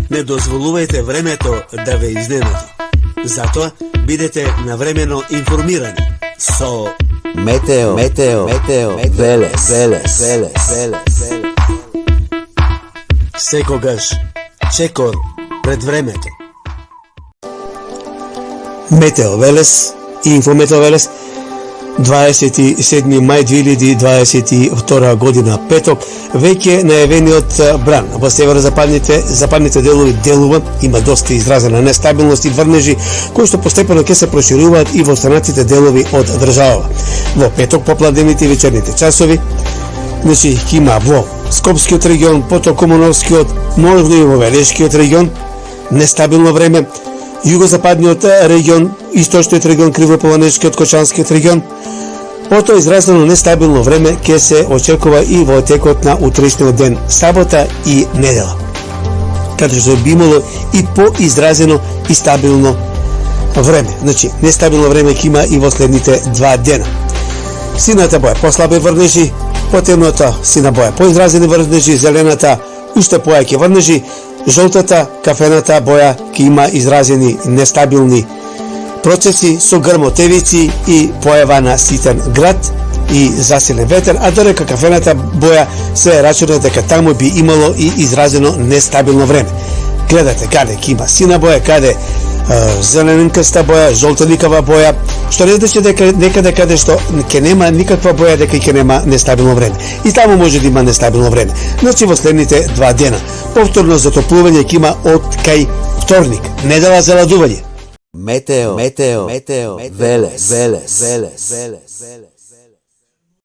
Не дозволувајте времето да ве изненади. Затоа бидете навремено информирани со Метео Велес. секогаш чекор пред времето. Метео Велес и Инфометео Велес, 27. мај 2022 година, петок, веќе најавениот бран во западните делува има доста изразена нестабилност и врнежи кои што постепено ќе се прошируваат и во останатите делови од државава. Во петок попладените и вечерните часови, значи ќе има во Скопскиот регион, потоа Комоновскиот, можно и во Велешкиот регион, нестабилно време, југозападниот регион, источниот регион, Кривополанешкиот, Кочанскиот регион. Потоа изразено нестабилно време ќе се очекува и во текот на утрешниот ден, сабота и недела, каде што би имало и поизразено и стабилно време. Значи, нестабилно време ќе има и во следните 2 дена. Сината боја послабе врнежи, потемната сина боја поизразени врнежи, зелената уште појаки врнежи, жолтата, кафената боја ќе има изразени нестабилни процеси со грмотевици и појава на ситен град и засилен ветер, а додека кафената боја се рачуна дека таму би имало и изразено нестабилно време. Гледате каде ќе има сина боја, каде зелененкаста боја, жолтеникава боја, што не значи дека некаде каде што ќе нема никаква боја дека ќе нема нестабилно време. И таму може да има нестабилно време. Значи во следните 2 дена повторно затоплување ќе има од кај вторник, недела за ладување. Метео Велес.